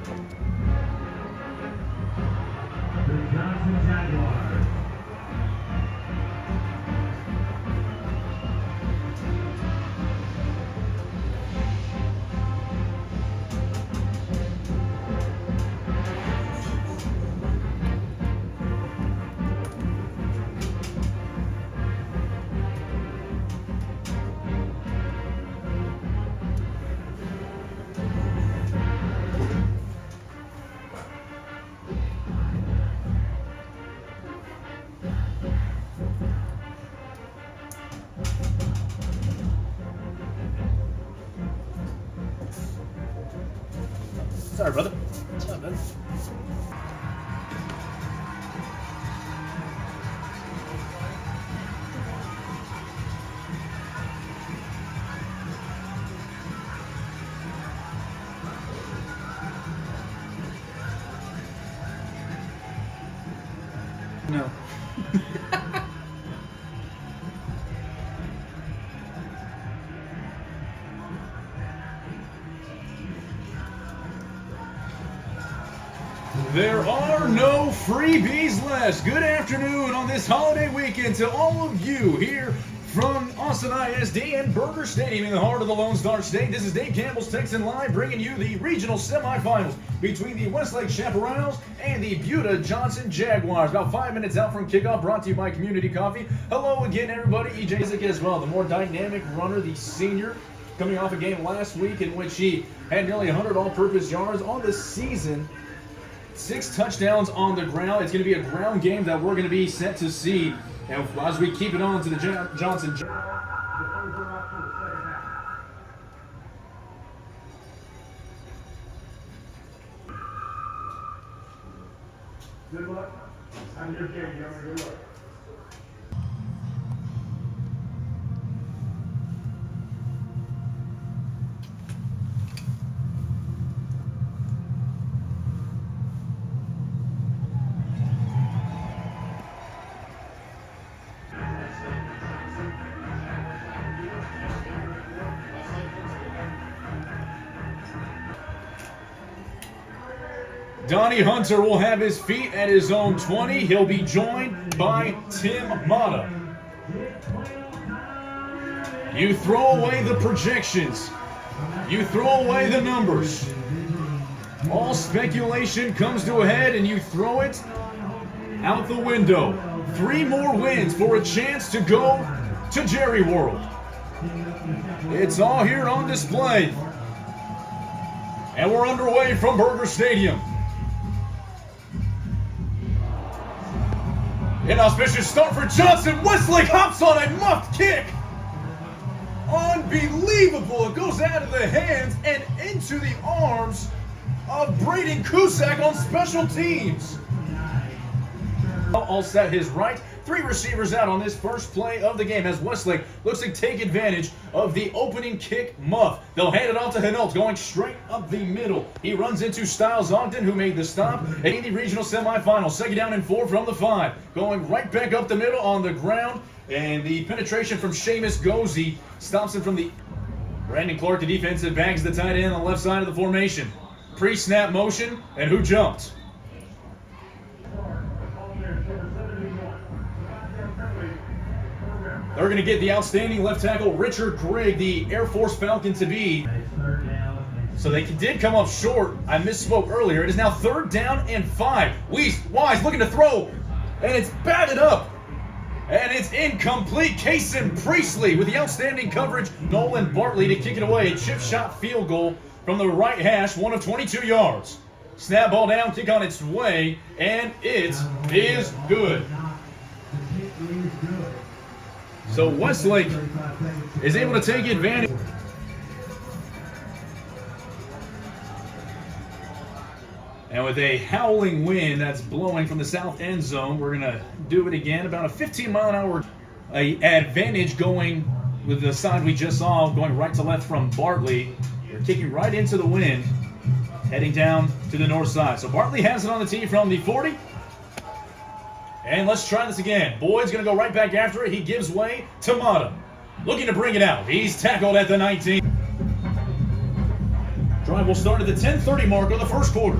The Johnson Jaguars. Sorry, brother. What's up, man? No. There are no freebies left. Good afternoon on this holiday weekend to all of you here from Austin ISD and Burger Stadium in the heart of the Lone Star State. This is Dave Campbell's Texan Live bringing you the regional semifinals between the Westlake Chaparrals and the Buda Johnson Jaguars. About 5 minutes out from kickoff, brought to you by Community Coffee. Hello again, everybody. EJ Isaac as well, the more dynamic runner, the senior, coming off a game last week in which he had nearly 100 all-purpose yards on the season. 6 touchdowns on the ground. It's going to be a ground game that we're going to be set to see. And as we keep it on to the Johnson. Good luck. I'm your kid, good luck. Donnie Hunter will have his feet at his own 20. He'll be joined by Tim Mata. You throw away the projections. You throw away the numbers. All speculation comes to a head and you throw it out the window. 3 more wins for a chance to go to Jerry World. It's all here on display. And we're underway from Burger Stadium. Inauspicious start for Johnson. Westlake hops on a muffed kick. Unbelievable. It goes out of the hands and into the arms of Braden Cusack on special teams. All set his right. 3 receivers out on this first play of the game as Westlake looks to take advantage of the opening kick muff. They'll hand it off to Hinault going straight up the middle. He runs into Styles Ogden, who made the stop in the regional semifinal. 2nd down and 4 from the 5. Going right back up the middle on the ground. And the penetration from Seamus Gozy stops him from the... Brandon Clark, the defensive, bags the tight end on the left side of the formation. Pre-snap motion, and who jumped? They're going to get the outstanding left tackle, Richard Grigg, the Air Force Falcon to be. So they did come up short. I misspoke earlier. It is now 3rd down and 5. Wise looking to throw, and it's batted up. And it's incomplete. Kason Priestley with the outstanding coverage. Nolan Bartley to kick it away. A chip shot field goal from the right hash, 1 of 22 yards. Snap ball down, kick on its way, and it is good. So Westlake is able to take advantage. And with a howling wind that's blowing from the south end zone, we're going to do it again. About a 15-mile-an-hour advantage going with the side we just saw, going right to left from Bartley. They're kicking right into the wind, heading down to the north side. So Bartley has it on the tee from the 40. And let's try this again. Boyd's going to go right back after it. He gives way to Mata. Looking to bring it out. He's tackled at the 19. drive will start at the 10:30 mark of the first quarter.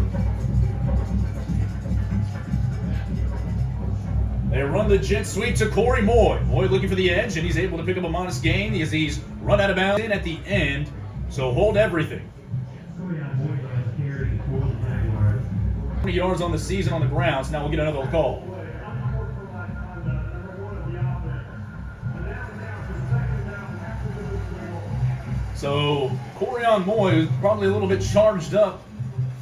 They run the jet sweep to Corey Moy. Moy looking for the edge, and he's able to pick up a modest gain as he's run out of bounds in at the end. So hold everything. 20 yards on the season on the ground, so now we'll get another call. So Corian Moy is probably a little bit charged up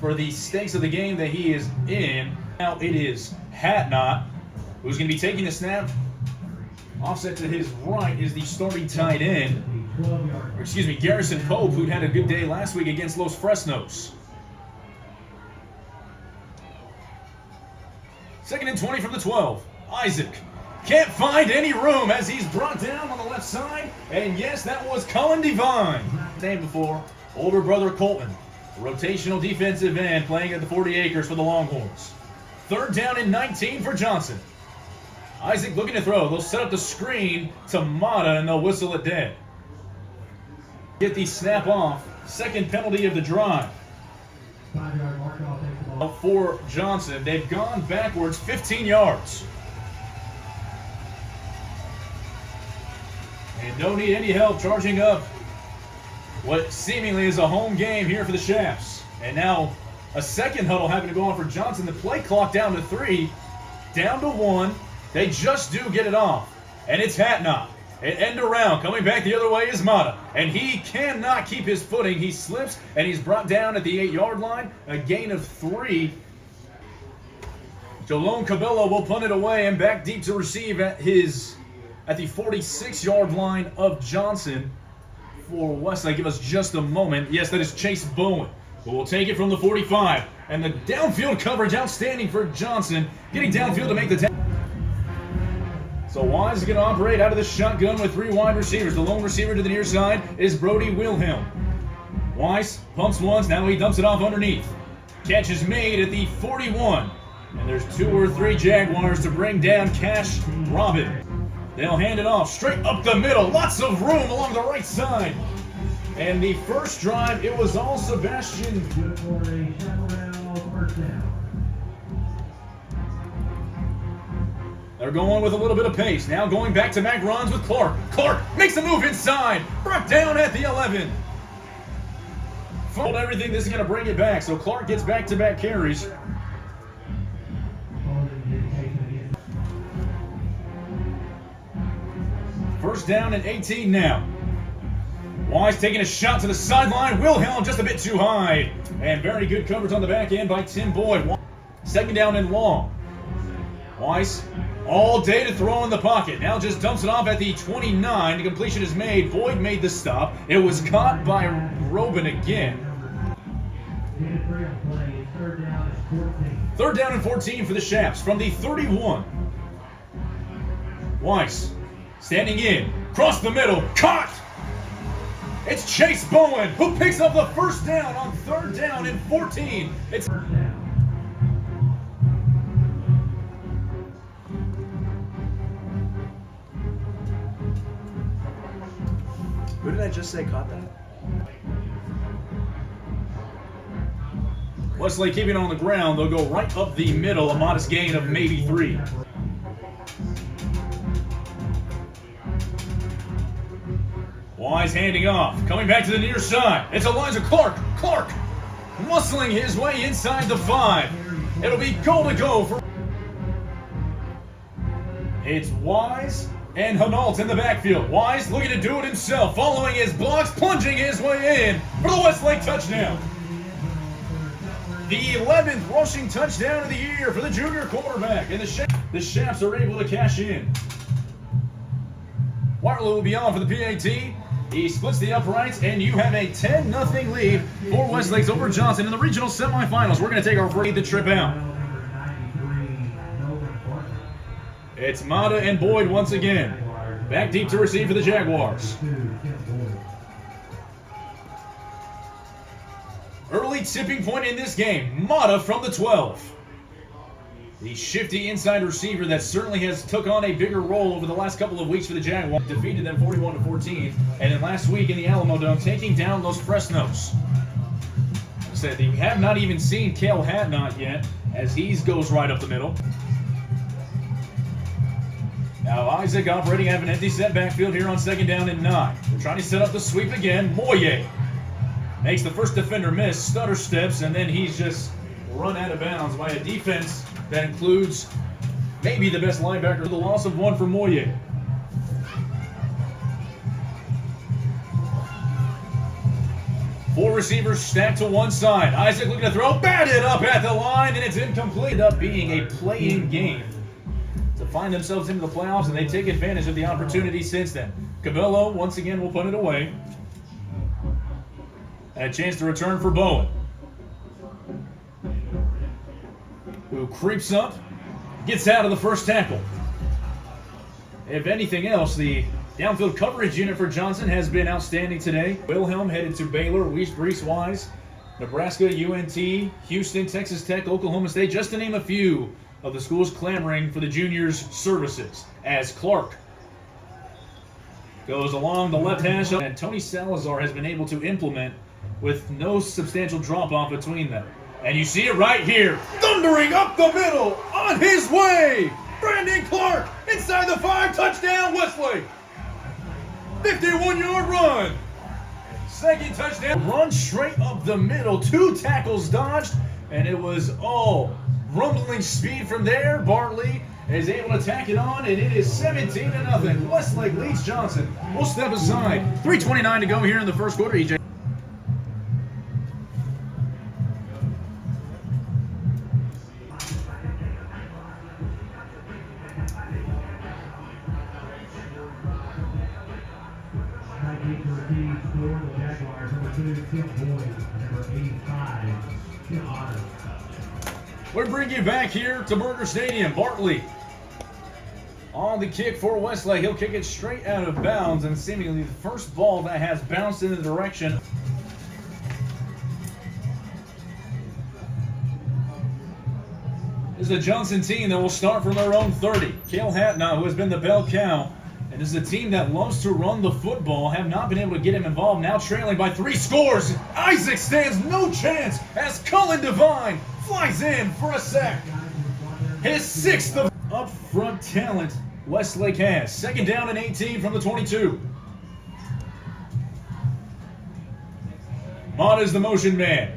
for the stakes of the game that he is in. Now it is Hatnot who's going to be taking the snap. Offset to his right is the starting tight end. Garrison Pope, who'd had a good day last week against Los Fresnos. 2nd and 20 from the 12. Isaac can't find any room as he's brought down on the left side. And yes, that was Cullen Devine. Name before, older brother Colton. Rotational defensive end playing at the 40 acres for the Longhorns. 3rd down and 19 for Johnson. Isaac looking to throw. They'll set up the screen to Mata and they'll whistle it dead. Get the snap off. 2nd penalty of the drive. For Johnson, they've gone backwards 15 yards. And don't need any help charging up what seemingly is a home game here for the Shafts. And now a second huddle having to go on for Johnson. The play clock down to 3, down to 1. They just do get it off. And it's Hatnot. An end around. Coming back the other way is Mata. And he cannot keep his footing. He slips and he's brought down at the 8-yard line. A gain of 3. Jalone Cabello will punt it away and back deep to receive at the 46-yard line of Johnson for Westlake. Give us just a moment. Yes, that is Chase Bowen. But we'll take it from the 45. And the downfield coverage outstanding for Johnson. Getting downfield to make the tackle. So Wise is going to operate out of the shotgun with 3 wide receivers. The lone receiver to the near side is Brody Wilhelm. Wise pumps once. Now he dumps it off underneath. Catch is made at the 41. And there's 2 or 3 Jaguars to bring down Cash Robin. They'll hand it off straight up the middle. Lots of room along the right side. And the first drive, it was all Sebastian. They're going with a little bit of pace. Now going back to Mac runs with Clark. Clark makes a move inside. Brought down at the 11. Fold everything. This is going to bring it back. So Clark gets back-to-back carries. First down and 18 now. Wise taking a shot to the sideline. Wilhelm just a bit too high. And very good coverage on the back end by Tim Boyd. 2nd down and long. Wise all day to throw in the pocket. Now just dumps it off at the 29. The completion is made. Boyd made the stop. It was caught by Robin again. 3rd down and 14 for the Shafts from the 31. Wise standing in. Cross the middle. Caught! It's Chase Bowen who picks up the first down on 3rd down and 14. It's Who did I just say caught that? Westlake keeping it on the ground. They'll go right up the middle. A modest gain of maybe 3. Wise handing off. Coming back to the near side. It's Elijah Clark. Clark muscling his way inside the 5. It'll be goal to go for. It's Wise and Hanault in the backfield. Wise looking to do it himself. Following his blocks. Plunging his way in for the Westlake touchdown. The 11th rushing touchdown of the year for the junior quarterback. And the Shafts are able to cash in. Warlow will be on for the PAT. He splits the uprights, and you have a 10-0 lead for Westlake's over Johnson in the regional semifinals. We're going to take our the trip out. It's Mata and Boyd once again. Back deep to receive for the Jaguars. Early tipping point in this game. Mata from the 12. The shifty inside receiver that certainly has took on a bigger role over the last couple of weeks for the Jaguars. Defeated them 41-14. And then last week in the Alamo Dome, taking down Los Fresnos. Said you have not even seen Cale Hadnot yet, as he goes right up the middle. Now Isaac operating out of an empty set backfield here on 2nd down and 9. They're trying to set up the sweep again. Moye makes the first defender miss, stutter steps, and then he's just run out of bounds by a defense that includes maybe the best linebacker. The loss of 1 for Moye. Four receivers stacked to one side. Isaac looking to throw, batted up at the line, and it's incomplete. Ended up being a play-in game to find themselves into the playoffs, and they take advantage of the opportunity since then. Cabello, once again, will put it away. And a chance to return for Bowen, who creeps up, gets out of the first tackle. If anything else, the downfield coverage unit for Johnson has been outstanding today. Wilhelm headed to Baylor, Reese Wise, Nebraska, UNT, Houston, Texas Tech, Oklahoma State, just to name a few of the schools clamoring for the juniors' services. As Clark goes along the left hash, and Tony Salazar has been able to implement with no substantial drop-off between them. And you see it right here, thundering up the middle, on his way! Brandon Clark, inside the 5, touchdown Westlake! 51-yard run! Second touchdown. Run straight up the middle, 2 tackles dodged, and it was all rumbling speed from there. Bartley is able to tack it on, and it is 17-0. Westlake leads Johnson. We'll step aside. 3:29 to go here in the first quarter, EJ. We bring you back here to Burger Stadium. Bartley on the kick for Westlake. He'll kick it straight out of bounds, and seemingly the first ball that has bounced in the direction. This is a Johnson team that will start from their own 30. Cale Hadnot, who has been the bell cow, and this is a team that loves to run the football, have not been able to get him involved, now trailing by 3 scores. Isaac stands no chance as Cullen Devine flies in for a sack. His 6th of up front talent Westlake has. 2nd down and 18 from the 22. Mott is the motion man.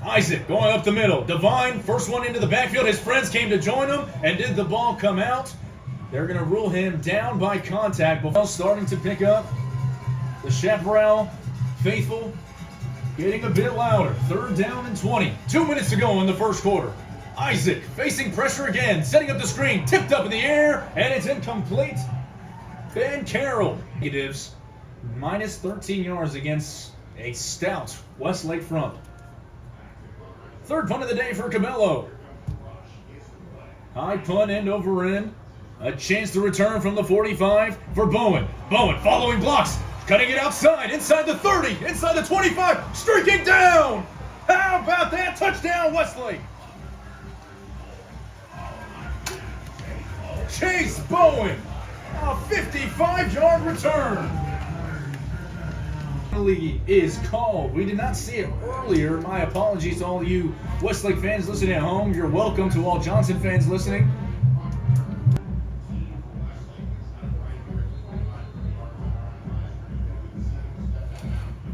Isaac going up the middle. Devine, first one into the backfield. His friends came to join him, and did the ball come out? They're going to rule him down by contact. Before starting to pick up, the Chaparral faithful getting a bit louder. 3rd down and 20. 2 minutes to go in the first quarter. Isaac facing pressure again, setting up the screen, tipped up in the air, and it's incomplete. Ben Carroll. Negatives, minus 13 yards against a stout Westlake front. 3rd punt of the day for Cabello. High punt, end over end. A chance to return from the 45 for Bowen. Bowen following blocks, cutting it outside, inside the 30, inside the 25, streaking down. How about that? Touchdown, Westlake. Chase Bowen, a 55-yard return. Penalty is called. We did not see it earlier. My apologies to all you Westlake fans listening at home. You're welcome to all Johnson fans listening.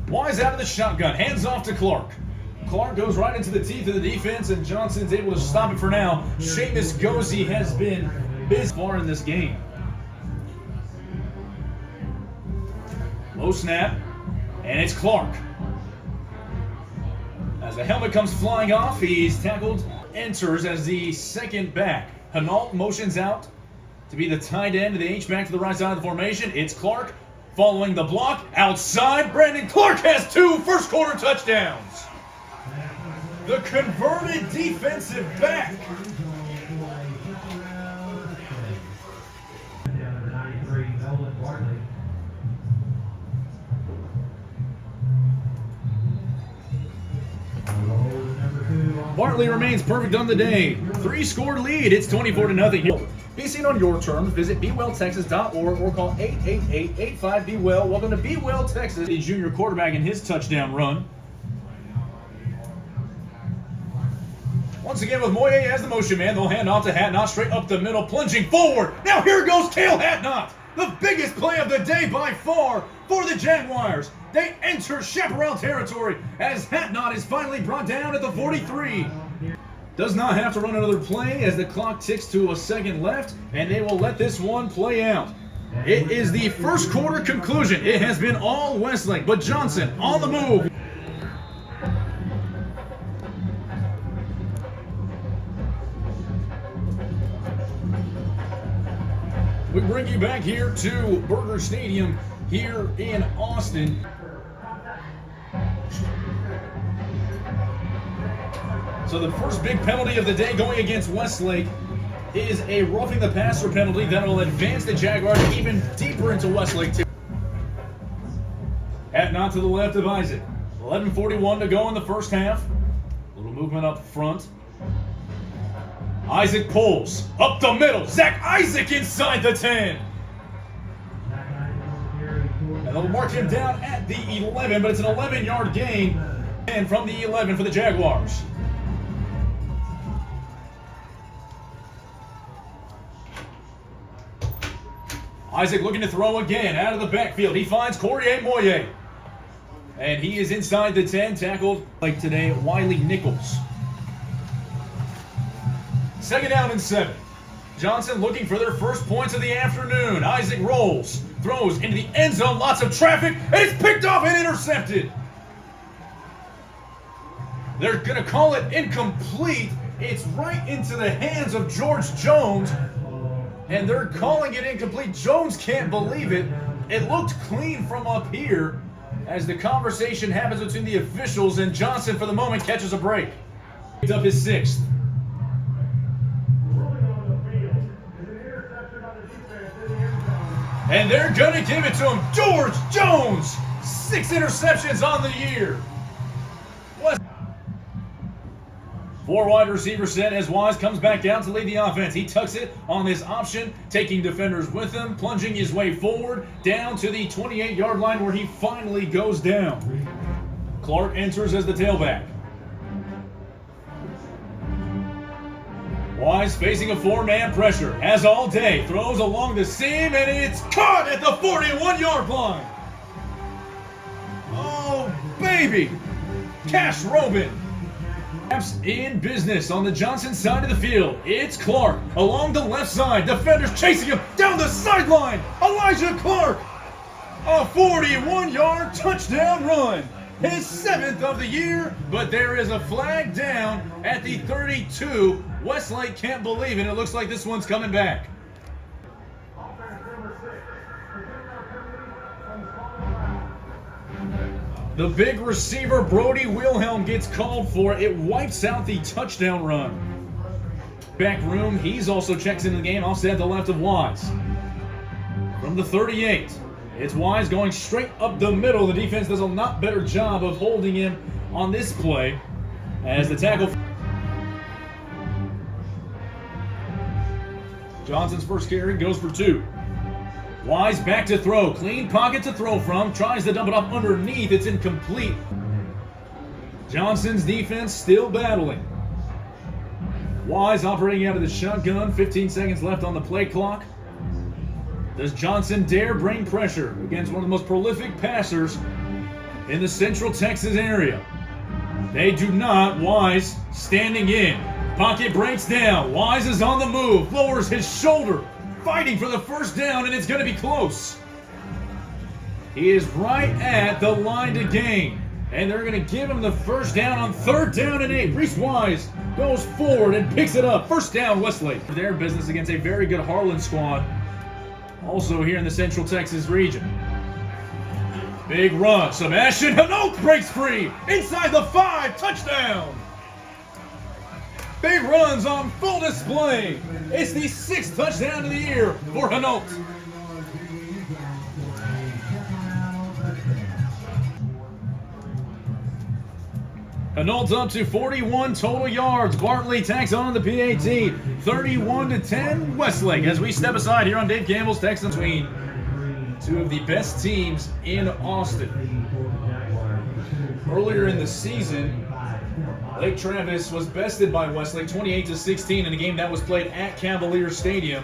Wise out of the shotgun, hands off to Clark. Clark goes right into the teeth of the defense, and Johnson's able to stop it for now. Seamus Gozy has been busy far in this game. Low snap, and it's Clark. As the helmet comes flying off, he's tackled, enters as the second back. Hinault motions out to be the tight end, the H-back to the right side of the formation. It's Clark. Following the block, outside, Brandon Clark has 2 first quarter touchdowns. The converted defensive back. Bartley remains perfect on the day. 3-score lead. It's 24-0. Be seen on your terms. Visit BeWellTexas.org or call 888-85-BeWell. Welcome to Be Well Texas, the junior quarterback in his touchdown run. Once again with Moye as the motion man, they'll hand off to Hatnot straight up the middle, plunging forward. Now here goes Cale Hatnot, the biggest play of the day by far for the Jaguars. They enter chaparral territory as Hatnot is finally brought down at the 43. Does not have to run another play as the clock ticks to a second left, and they will let this one play out. It is the first quarter conclusion. It has been all Westlake, but Johnson on the move. We bring you back here to Burger Stadium here in Austin. So the first big penalty of the day going against Westlake is a roughing the passer penalty that will advance the Jaguars even deeper into Westlake. Hatnot to the left of Isaac. 11:41 to go in the first half. A little movement up front. Isaac pulls up the middle. Zach Isaac inside the 10. And they'll mark him down at the 11, but it's an 11-yard gain. And from the 11 for the Jaguars. Isaac looking to throw again out of the backfield. He finds Corey Moye. And he is inside the 10, tackled like today, Wiley Nichols. Second down and 7. Johnson looking for their first points of the afternoon. Isaac rolls, throws into the end zone, lots of traffic, and it's picked off and intercepted. They're going to call it incomplete. It's right into the hands of George Jones, and they're calling it incomplete. Jones can't believe it. It looked clean from up here as the conversation happens between the officials, and Johnson for the moment catches a break. Picked up his 6th. And they're going to give it to him. George Jones, 6 interceptions on the year. 4 wide receiver set as Wise comes back down to lead the offense. He tucks it on his option, taking defenders with him, plunging his way forward down to the 28-yard line where he finally goes down. Clark enters as the tailback. Wise facing a 4-man pressure, as all day, throws along the seam, and it's caught at the 41-yard line. Oh, baby! Cash Robin. In business on the Johnson side of the field. It's Clark along the left side. Defenders chasing him down the sideline. Elijah Clark. A 41-yard touchdown run. His 7th of the year, but there is a flag down at the 32. Westlake can't believe it. It looks like this one's coming back. The big receiver, Brody Wilhelm, gets called for. It wipes out the touchdown run. Back room, he's also checks into the game, offset the left of Wise. From the 38, it's Wise going straight up the middle. The defense does a lot better job of holding him on this play as the tackle. Johnson's first carry goes for 2. Wise back to throw. Clean pocket to throw from. Tries to dump it off underneath. It's incomplete. Johnson's defense still battling. Wise operating out of the shotgun. 15 seconds left on the play clock. Does Johnson dare bring pressure against one of the most prolific passers in the Central Texas area? They do not. Wise standing in. Pocket breaks down. Wise is on the move. Lowers his shoulder. Fighting for the first down, and it's going to be close. He is right at the line to gain, and they're going to give him the first down on 3rd down and 8. Reese Wise goes forward and picks it up. First down, Westlake. Their business against a very good Harlan squad, also here in the Central Texas region. Big run. Sebastian Hanoch breaks free. Inside the 5. Touchdown. Big runs on full display. It's the 6th touchdown of the year for Hanoch. Hanoch up to 41 total yards. Bartley tacks on the PAT. 31-10 Westlake as we step aside here on Dave Campbell's Texans between 2 of the best teams in Austin. Earlier in the season, Lake Travis was bested by Westlake 28-16 in a game that was played at Cavalier Stadium.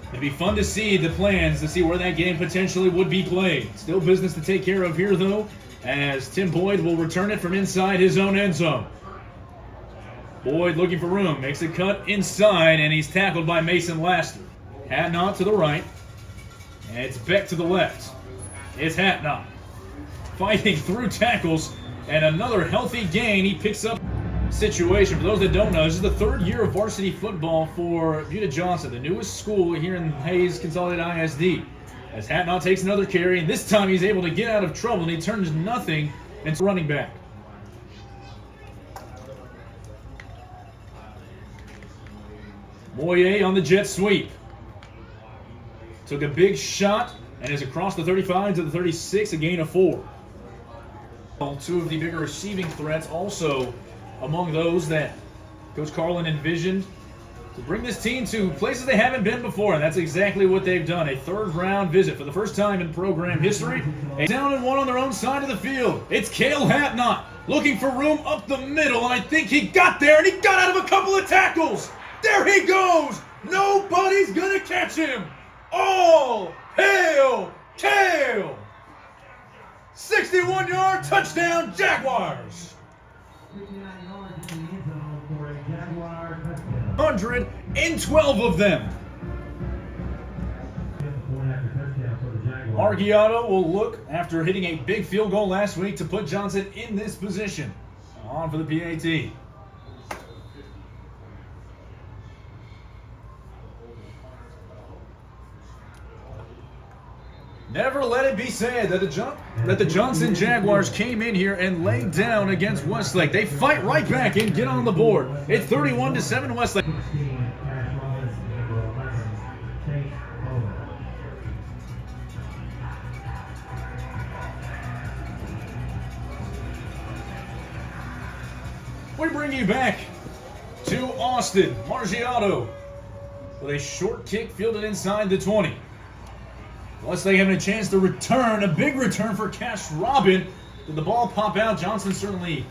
It'd be fun to see the plans to see where that game potentially would be played. Still business to take care of here, though, as Tim Boyd will return it from inside his own end zone. Boyd looking for room, makes a cut inside, and he's tackled by Mason Laster. Hatnot to the right, and it's Beck to the left. It's Hatnot fighting through tackles, and another healthy gain. He picks up situation. For those that don't know, this is the third year of varsity football for Buda Johnson, the newest school here in Hayes Consolidated ISD. As Hatnot takes another carry, and this time he's able to get out of trouble, and he turns nothing into running back. Moyer on the jet sweep. Took a big shot and is across the 35 to the 36, a gain of 4. Two of the bigger receiving threats also among those that Coach Carlin envisioned to bring this team to places they haven't been before, and that's exactly what they've done. A third-round visit for the first time in program history. A down and 1 on their own side of the field. It's Cale Hatnot looking for room up the middle, and I think he got there, and he got out of a couple of tackles. There he goes! Nobody's gonna catch him! All hail Cale! 61-yard touchdown, Jaguars! 112 of them. Margiotto will look after hitting a big field goal last week to put Johnson in this position. On for the PAT. Never let it be said that the Johnson Jaguars came in here and laid down against Westlake. They fight right back and get on the board. It's 31-7 Westlake. We bring you back to Austin. Margiotto with a short kick fielded inside the 20. Westlake having a chance to return, a big return for Cash Robin. Did the ball pop out? Johnson certainly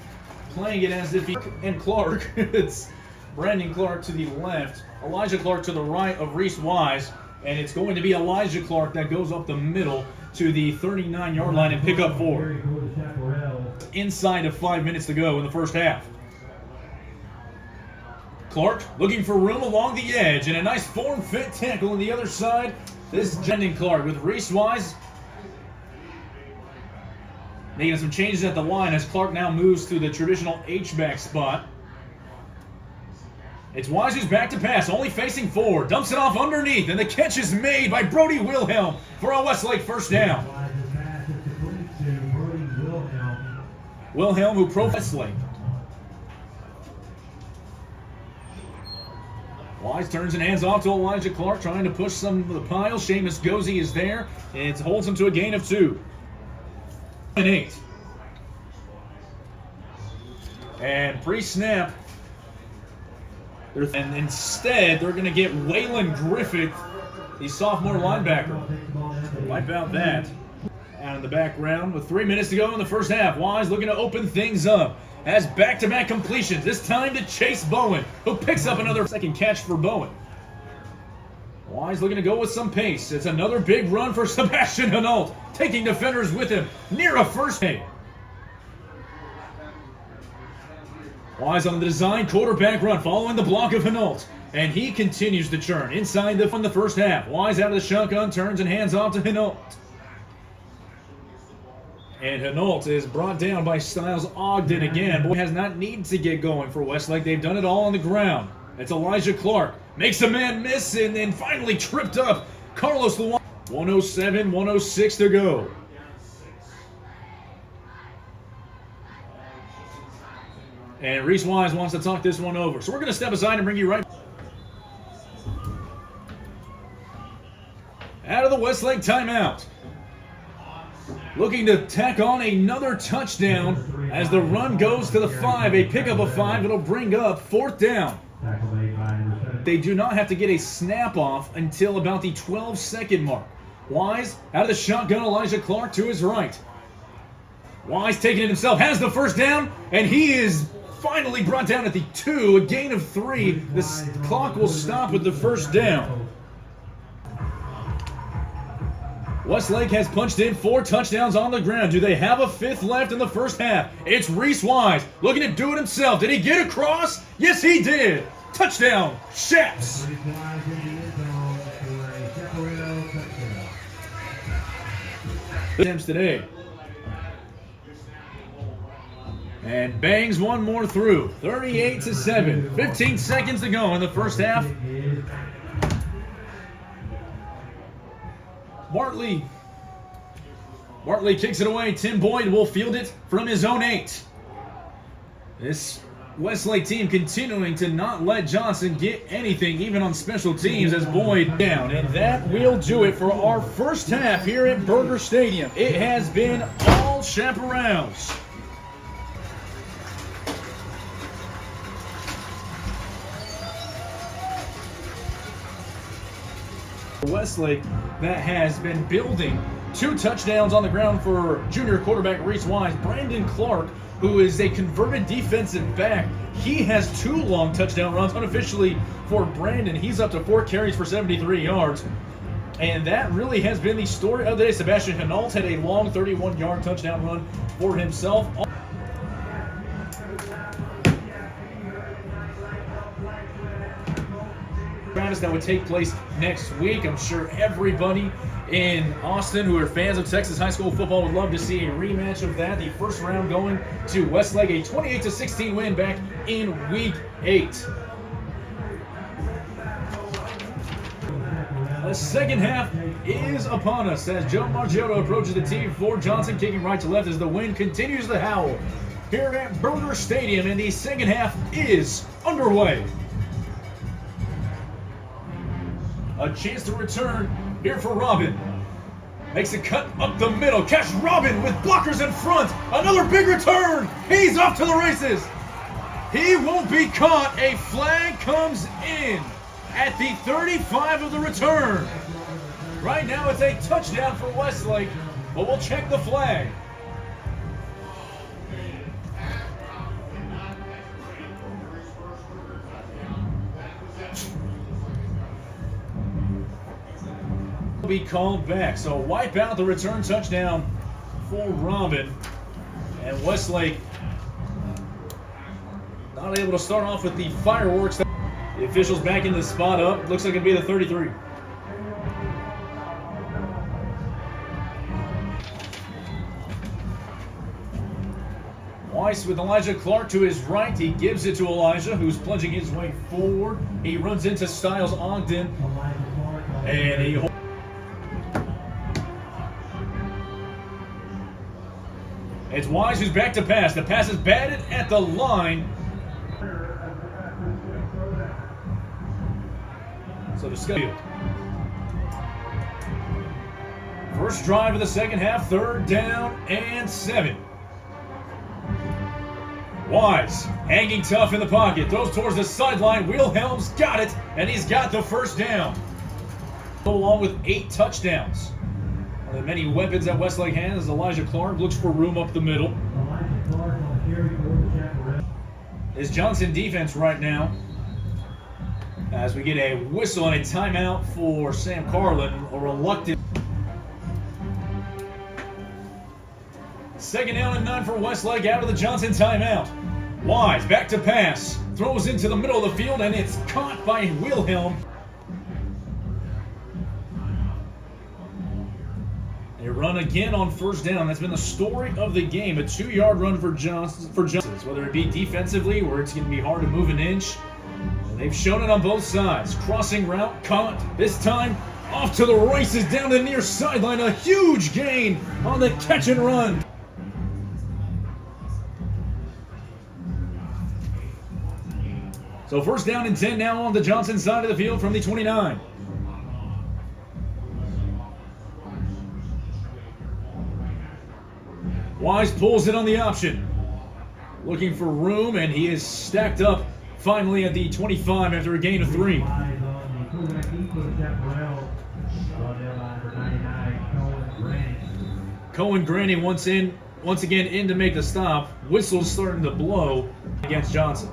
playing it as if he... And Clark, it's Brandon Clark to the left, Elijah Clark to the right of Reese Wise, and it's going to be Elijah Clark that goes up the middle to the 39-yard line and pick up 4. Inside of 5 minutes to go in the first half. Clark looking for room along the edge, and a nice form-fit tackle on the other side. This is Brendan Clark with Reese Wise making some changes at the line as Clark now moves to the traditional H-back spot. It's Wise who's back to pass, only facing 4. Dumps it off underneath, and the catch is made by Brody Wilhelm for a Westlake first down. Wilhelm who pro Westlake. Wise turns and hands off to Elijah Clark, trying to push some of the pile. Seamus Gozy is there, and it holds him to a gain of 2. And 8. And pre-snap, and instead they're going to get Waylon Griffith, the sophomore linebacker. Wipe out that. Out in the background with 3 minutes to go in the first half. Wise looking to open things up. Has back-to-back completions, this time to Chase Bowen, who picks up another second catch for Bowen. Wise looking to go with some pace. It's another big run for Sebastian Hinault, taking defenders with him near a first down. Wise on the design quarterback run, following the block of Hinault, and he continues to churn inside the first half. Wise out of the shotgun, turns and hands off to Hinault. And Hinault is brought down by Styles Ogden again. Boy has not needed to get going for Westlake. They've done it all on the ground. It's Elijah Clark. Makes a man miss and then finally tripped up. Carlos Luan. 107, 106 to go. And Reese Wise wants to talk this one over. So we're going to step aside and bring you right out of the Westlake timeout. Looking to tack on another touchdown as the run goes to the 5. A pickup of 5. It'll bring up 4th down. They do not have to get a snap off until about the 12-second mark. Wise out of the shotgun. Elijah Clark to his right. Wise taking it himself, has the first down, and he is finally brought down at the 2, a gain of 3. This clock will stop with the first down. Westlake has punched in 4 touchdowns on the ground. Do they have a 5th left in the first half? It's Reese Wise looking to do it himself. Did he get across? Yes, he did. Touchdown, Chaps. Attempts today. And bangs one more through. 38-7. 15 seconds to go in the first half. Bartley kicks it away. Tim Boyd will field it from his own 8. This Westlake team continuing to not let Johnson get anything, even on special teams, as Boyd down. And that will do it for our first half here at Burger Stadium. It has been all chaperones. Westlake that has been building 2 touchdowns on the ground for junior quarterback Reese Wise. Brandon Clark, who is a converted defensive back, he has 2 long touchdown runs unofficially for Brandon. He's up to 4 carries for 73 yards. And that really has been the story of the day. Sebastian Hinault had a long 31-yard touchdown run for himself. That would take place next week. I'm sure everybody in Austin who are fans of Texas high school football would love to see a rematch of that. The first round going to Westlake, a 28-16 win back in week 8. The second half is upon us as Joe Margiotto approaches the tee for Johnson, kicking right to left as the wind continues to howl here at Burger Stadium, and the second half is underway. A chance to return here for Robin. Makes a cut up the middle. Catch Robin with blockers in front. Another big return. He's off to the races. He won't be caught. A flag comes in at the 35 of the return. Right now it's a touchdown for Westlake, but we'll check the flag. Be called back, so wipe out the return touchdown for Robin, and Westlake not able to start off with the fireworks. The officials back in the spot up. Looks like it'll be the 33. Weiss with Elijah Clark to his right. He gives it to Elijah, who's plunging his way forward. He runs into Styles Ogden, and he it's Wise who's back to pass. The pass is batted at the line. So the schedule. First drive of the second half, 3rd down and 7. Wise hanging tough in the pocket. Throws towards the sideline. Wilhelm's got it, and he's got the first down. Along with 8 touchdowns. One of the many weapons that Westlake has is Elijah Clark. Looks for room up the middle. Is Johnson defense right now as we get a whistle and a timeout for Sam Carlin, a reluctant. 2nd down and 9 for Westlake out of the Johnson timeout. Wise back to pass. Throws into the middle of the field, and it's caught by Wilhelm. A run again on 1st down. That's been the story of the game. A 2-yard run for Johnson. Whether it be defensively, where it's going to be hard to move an inch. They've shown it on both sides. Crossing route, caught. This time, off to the races down the near sideline. A huge gain on the catch and run. So 1st down and 10 now on the Johnson side of the field from the 29. Wise pulls it on the option. Looking for room, and he is stacked up finally at the 25 after a gain of 3. Cohen Granny once in once again in to make the stop. Whistle's starting to blow against Johnson.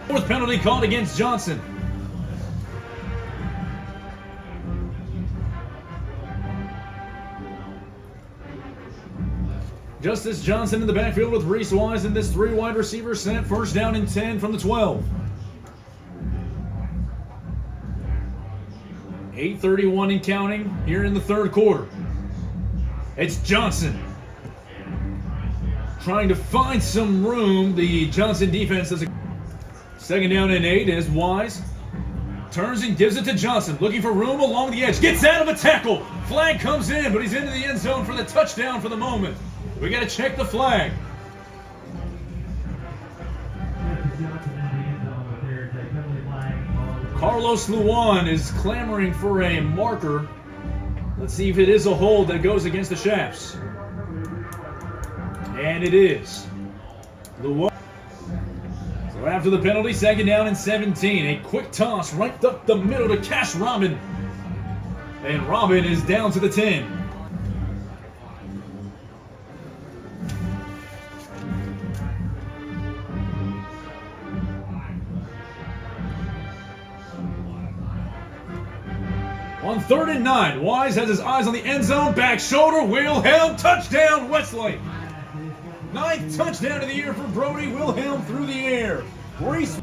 Fourth penalty called against Johnson. Justice Johnson in the backfield with Reese Wise in this 3 wide receiver set. First down and 10 from the 12. 8:31 and counting here in the third quarter. It's Johnson trying to find some room. The Johnson defense does a second down and 8 as Wise turns and gives it to Johnson, looking for room along the edge. Gets out of a tackle. Flag comes in, but he's into the end zone for the touchdown for the moment. We got to check the flag. Carlos Luan is clamoring for a marker. Let's see if it is a hold that goes against the Chaps. And it is. Luan. So after the penalty, second down and 17. A quick toss right up the middle to Cash Robin. And Robin is down to the 10. On 3rd and 9, Wise has his eyes on the end zone. Back shoulder, Wilhelm, touchdown, Westlake. 9th touchdown of the year for Brody Wilhelm through the air. Reese.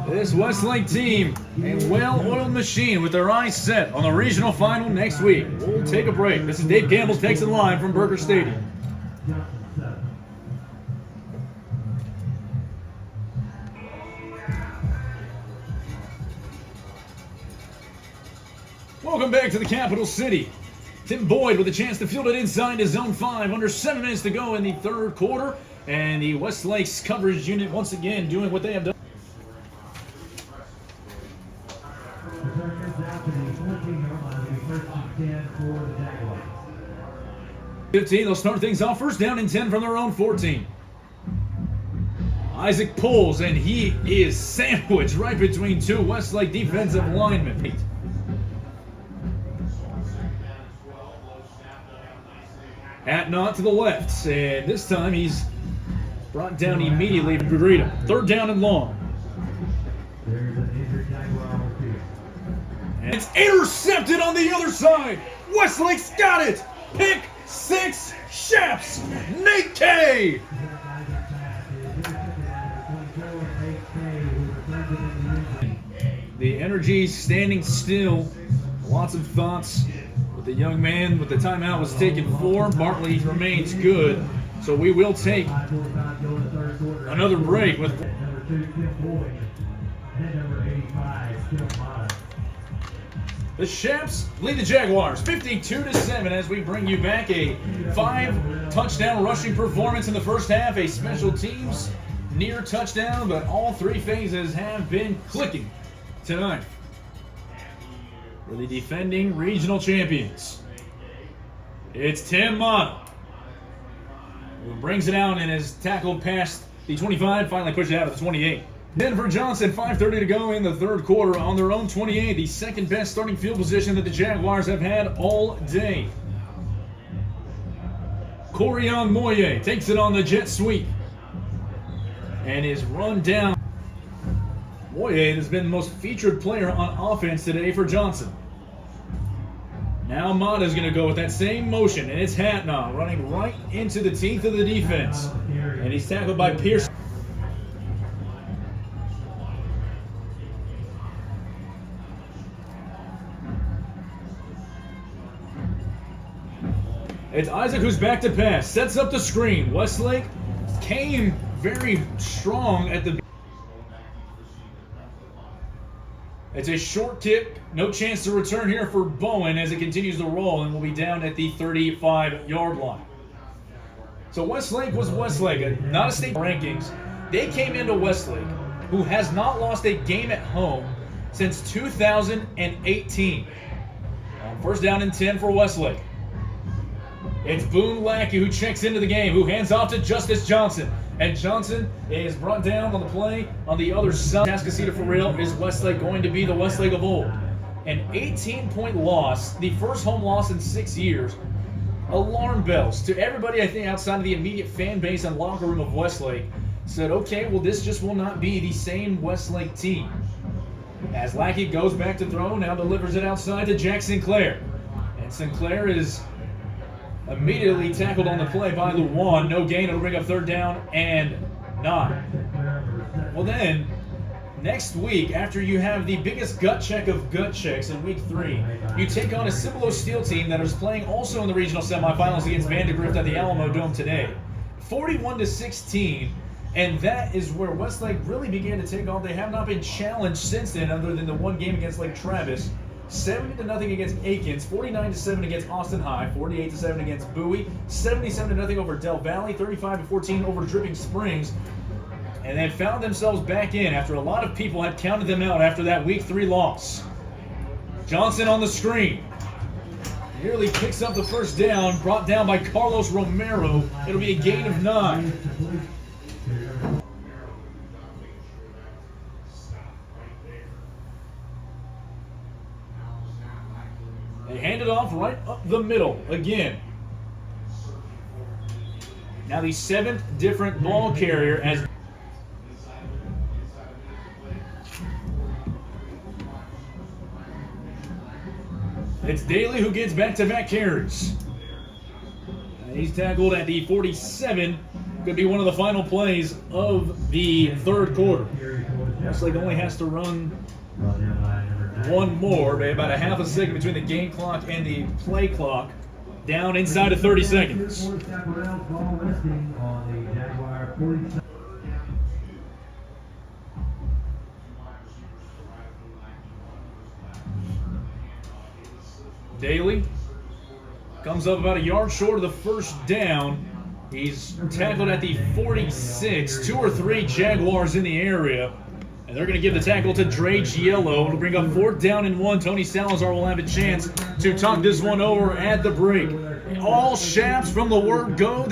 This Westlake team, a well-oiled machine with their eyes set on the regional final next week. We'll take a break. This is Dave Campbell's Texan Live from Burger Stadium. Welcome back to the capital city. Tim Boyd with a chance to field it inside to zone 5. Under 7 minutes to go in the third quarter. And the Westlake's coverage unit once again doing what they have done. 15, they'll start things off. First down and 10 from their own 14. Isaac pulls, and he is sandwiched right between 2 Westlake defensive linemen. Hatnot to the left, and this time he's brought down immediately from Buda. Third down and long. And it's intercepted on the other side. Westlake's got it. Pick 6, Chaps, Nate K. The energy standing still. Lots of thoughts. The young man with the timeout was taken 4. Bartley remains good. So we will take another break with the Chaps lead the Jaguars 52-7 as we bring you back a 5-touchdown rushing performance in the first half. A special teams near touchdown, but all 3 phases have been clicking tonight. For the defending regional champions, it's Tim Mono, who brings it out and is tackled past the 25, finally pushed it out of the 28. Denver Johnson, 5:30 to go in the third quarter on their own 28, the second best starting field position that the Jaguars have had all day. Corian Moye takes it on the jet sweep and is run down. Moye has been the most featured player on offense today for Johnson. Now Mata is going to go with that same motion, and it's Hatnot running right into the teeth of the defense. And he's tackled by Pierce. It's Isaac who's back to pass, sets up the screen. Westlake came very strong at the. It's a short kick, no chance to return here for Bowen as it continues to roll, and will be down at the 35-yard line. So Westlake was Westlake, not a state rankings. They came into Westlake, who has not lost a game at home since 2018. First down and 10 for Westlake. It's Boone Lackey who checks into the game, who hands off to Justice Johnson. And Johnson is brought down on the play. On the other side, Tascasita for real. Is Westlake going to be the Westlake of old? An 18-point loss, the first home loss in 6 years. Alarm bells to everybody, I think, outside of the immediate fan base and locker room of Westlake. Said, okay, well, this just will not be the same Westlake team. As Lackey goes back to throw, now delivers it outside to Jack Sinclair. And Sinclair is immediately tackled on the play by Luwan. No gain. It'll bring up 3rd down and 9. Well, then, next week, after you have the biggest gut check of gut checks in week 3, you take on a Cibolo Steel team that is playing also in the regional semifinals against Vandergrift at the Alamo Dome today. 41-16. And that is where Westlake really began to take off. They have not been challenged since then, other than the one game against Lake Travis. 70-0 against Aikens, 49-7 against Austin High, 48-7 against Bowie, 77-0 over Del Valley, 35-14 over Dripping Springs. And they found themselves back in after a lot of people had counted them out after that week 3 loss. Johnson on the screen. Nearly picks up the first down, brought down by Carlos Romero. It'll be a gain of 9. They hand it off right up the middle again. Now the 7th different ball carrier as it's Daly who gets back-to-back carries. He's tackled at the 47. Could be one of the final plays of the 3rd quarter. Westlake only has to run one more, about a half a second between the game clock and the play clock. Down inside of 30 seconds. Daly comes up about a yard short of the first down. He's tackled at the 46. 2 or 3 Jaguars in the area. And they're going to give the tackle to Drage Yellow. It'll bring up 4th down and 1. Tony Salazar will have a chance to talk this one over at the break. All shafts from the word go.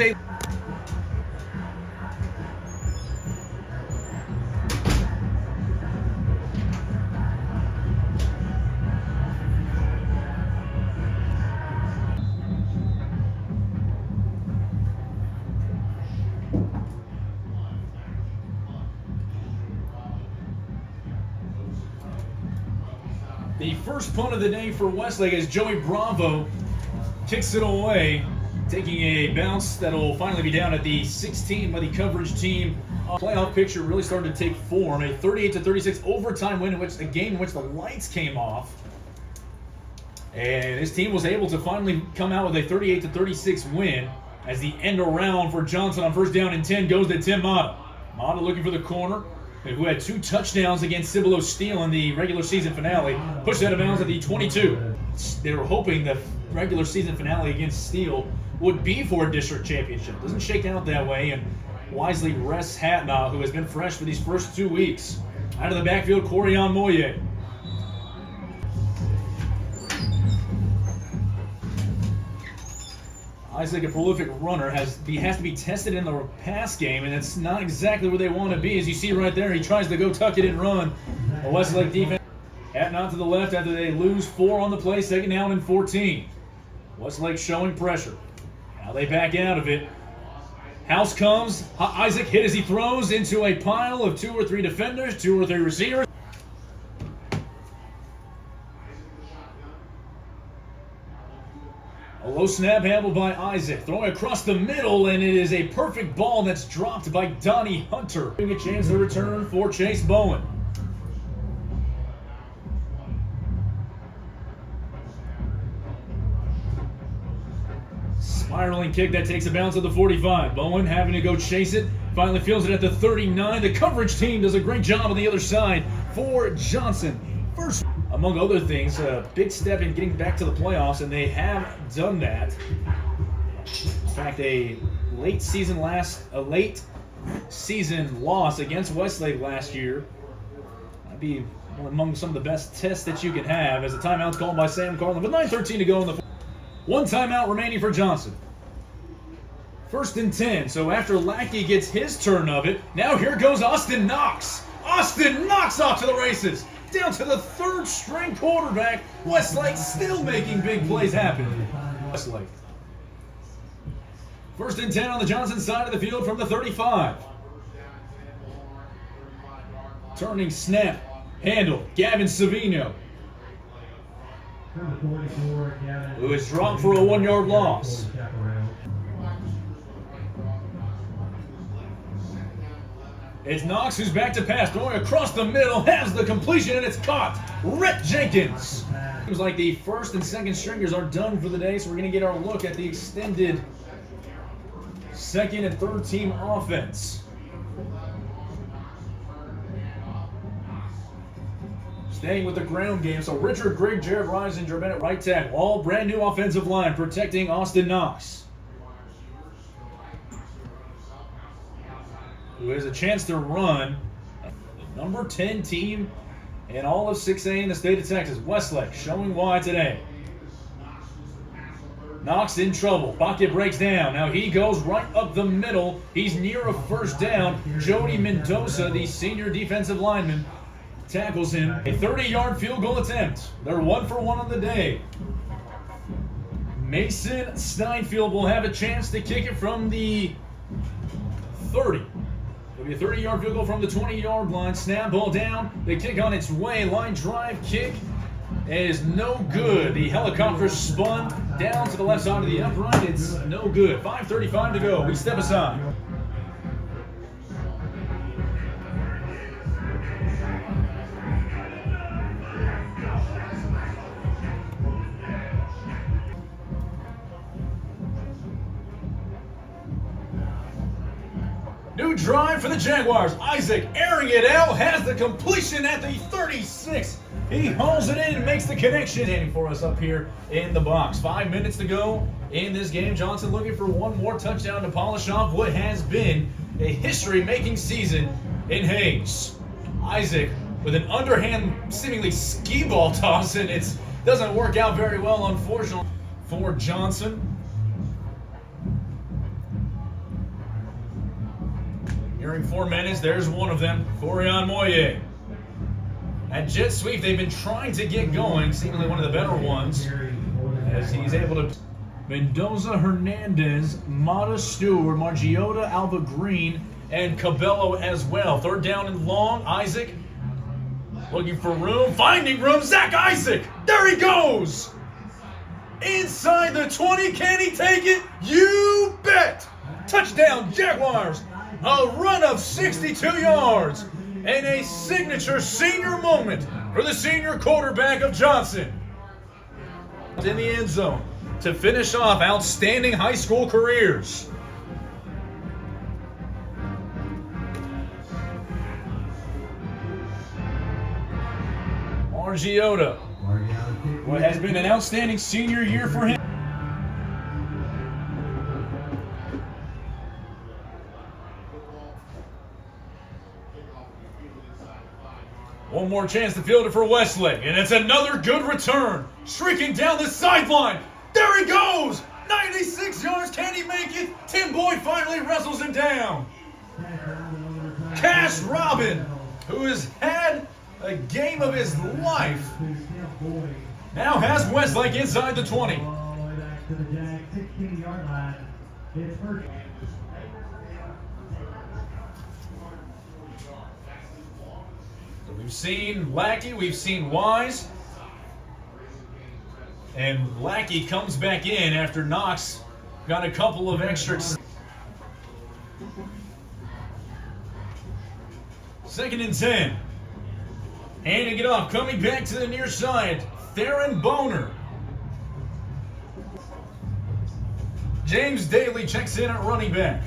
The first punt of the day for Westlake as Joey Bravo kicks it away, taking a bounce that'll finally be down at the 16 by the coverage team. Playoff picture really starting to take form. A 38-36 overtime win in which the game in which the lights came off. And his team was able to finally come out with a 38-36 win as the end around for Johnson on 1st down and 10 goes to Tim Mata. Mata looking for the corner, who had 2 touchdowns against Cibolo Steel in the regular season finale, pushed out of bounds at the 22. They were hoping the regular season finale against Steel would be for a district championship. Doesn't shake out that way, and wisely rests Hatnaugh, who has been fresh for these first 2 weeks. Out of the backfield, Corian Moye. Isaac, a prolific runner, has to be tested in the pass game, and it's not exactly where they want to be. As you see right there, he tries to go tuck it and run. The Westlake defense Hatnaugh to the left after they lose 4 on the play, 2nd down and 14. Westlake showing pressure. Now they back out of it. House comes. Isaac hit as he throws into a pile of 2 or 3 defenders, 2 or 3 receivers. A low snap handled by Isaac. Throwing across the middle, and it is a perfect ball that's dropped by Donnie Hunter. Giving a chance to return for Chase Bowen. Spiraling kick that takes a bounce at the 45. Bowen having to go chase it. Finally fields it at the 39. The coverage team does a great job on the other side for Johnson. First, among other things, a big step in getting back to the playoffs, and they have done that. In fact, a late season loss against Westlake last year. That'd be among some of the best tests that you can have, as a timeout's called by Sam Carlin. With 9:13 to go in the 1 timeout remaining for Johnson. First and 10. So after Lackey gets his turn of it, now here goes Austin Knox. Austin Knox off to the races. Down to the third string quarterback. Westlake still making big plays happen. Westlake. First and 10 on the Johnson side of the field from the 35. Turning snap. Handle. Gavin Savino. Who is dropped for a 1-yard loss. It's Knox who's back to pass, going across the middle, has the completion, and it's caught. Rhett Jenkins. Seems like the first and second stringers are done for the day, so we're going to get our look at the extended second and third team offense. Staying with the ground game, so Richard Grigg, Jared Reisinger, Bennett right tackle, all brand new offensive line protecting Austin Knox, who has a chance to run. The number 10 team in all of 6A in the state of Texas. Westlake showing why today. Knox in trouble. Pocket breaks down. Now he goes right up the middle. He's near a first down. Jody Mendoza, the senior defensive lineman, tackles him. A 30-yard field goal attempt. They're 1 for 1 on the day. Mason Steinfeld will have a chance to kick it from the 30. It'll be a 30-yard field goal from the 20-yard line. Snap, ball down. The kick on its way. Line drive kick is no good. The helicopter spun down to the left side of the upright. It's no good. 5:35 to go. We step aside. New drive for the Jaguars. Isaac airing it out, has the completion at the 36. He hauls it in and makes the connection. Standing for us up here in the box. 5 minutes to go in this game. Johnson looking for one more touchdown to polish off what has been a history-making season in Hayes. Isaac with an underhand, seemingly skee ball toss, and it doesn't work out very well, unfortunately, for Johnson. Nearing 4 minutes, there's one of them, Corian Moye. At jet sweep, they've been trying to get going, seemingly one of the better ones, as he's able to. Mendoza, Hernandez, Mata Stewart, Margiota, Alva Green, and Cabello as well. Third down and long, Isaac looking for room, finding room, Zach Isaac, there he goes! Inside the 20, can he take it? You bet! Touchdown, Jaguars! A run of 62 yards and a signature senior moment for the senior quarterback of Johnson. In the end zone to finish off outstanding high school careers. Margiota, what has been an outstanding senior year for him. One more chance to field it for Westlake, and it's another good return. Streaking down the sideline. There he goes! 96 yards, can he make it? Tim Boyd finally wrestles him down. Cash Robin, who has had a game of his life, now has Westlake inside the 20. We've seen Lackey, we've seen Wise, and Lackey comes back in after Knox got a couple of extra. Second and 10. Handing it off, coming back to the near side, Theron Boner. James Daly checks in at running back.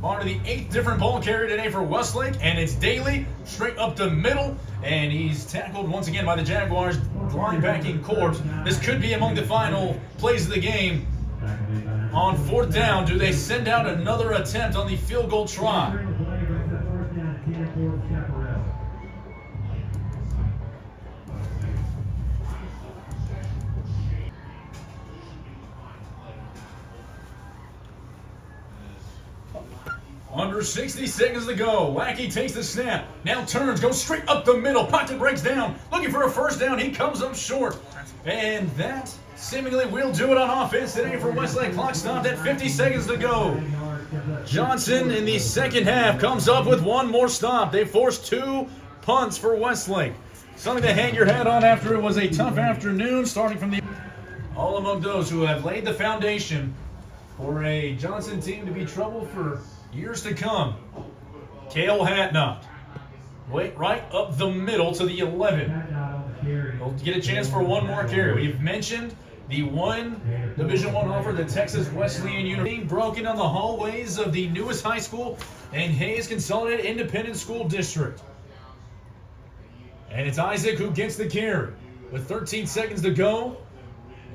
On to the 8th different ball carrier today for Westlake, and it's Daly straight up the middle, and he's tackled once again by the Jaguars linebacking corps. This could be among the final plays of the game. On 4th down, do they send out another attempt on the field goal try? Under 60 seconds to go. Lackey takes the snap. Now turns, goes straight up the middle. Pocket breaks down. Looking for a first down. He comes up short. And that seemingly will do it on offense today for Westlake. Clock stopped at 50 seconds to go. Johnson in the second half comes up with one more stop. They forced 2 punts for Westlake. Something to hang your hat on after it was a tough afternoon, starting from the... All among those who have laid the foundation for a Johnson team to be trouble for years to come. Cale Hatnot. Wait, right up the middle to the 11. He'll get a chance for one more carry. We've mentioned the one Division I offer, the Texas Wesleyan University, broken on the hallways of the newest high school and Hayes Consolidated Independent School District. And it's Isaac who gets the carry. With 13 seconds to go,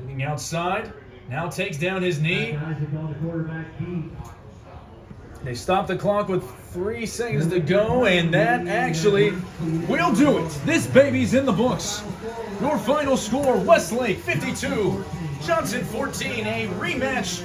looking outside, now takes down his knee. They stop the clock with 3 seconds to go, and that actually will do it. This baby's in the books. Your final score, Westlake 52, Johnson 14, a rematch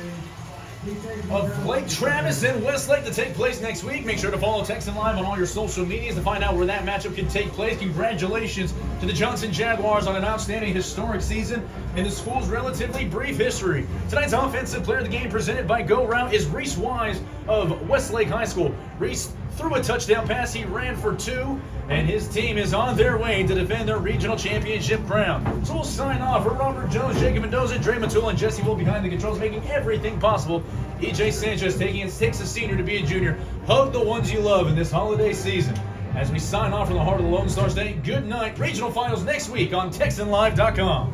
of Lake Travis and Westlake to take place next week. Make sure to follow Texan Live on all your social medias to find out where that matchup can take place. Congratulations to the Johnson Jaguars on an outstanding historic season in the school's relatively brief history. Tonight's offensive player of the game presented by Go Route is Reese Wise of Westlake High School. Reese threw a touchdown pass, he ran for 2, and his team is on their way to defend their regional championship crown. So we'll sign off for Robert Jones, Jacob Mendoza, Dre Matula, and Jesse Will behind the controls, making everything possible. EJ Sanchez takes a senior to be a junior. Hug the ones you love in this holiday season. As we sign off from the heart of the Lone Star State, good night. Regional finals next week on TexanLive.com.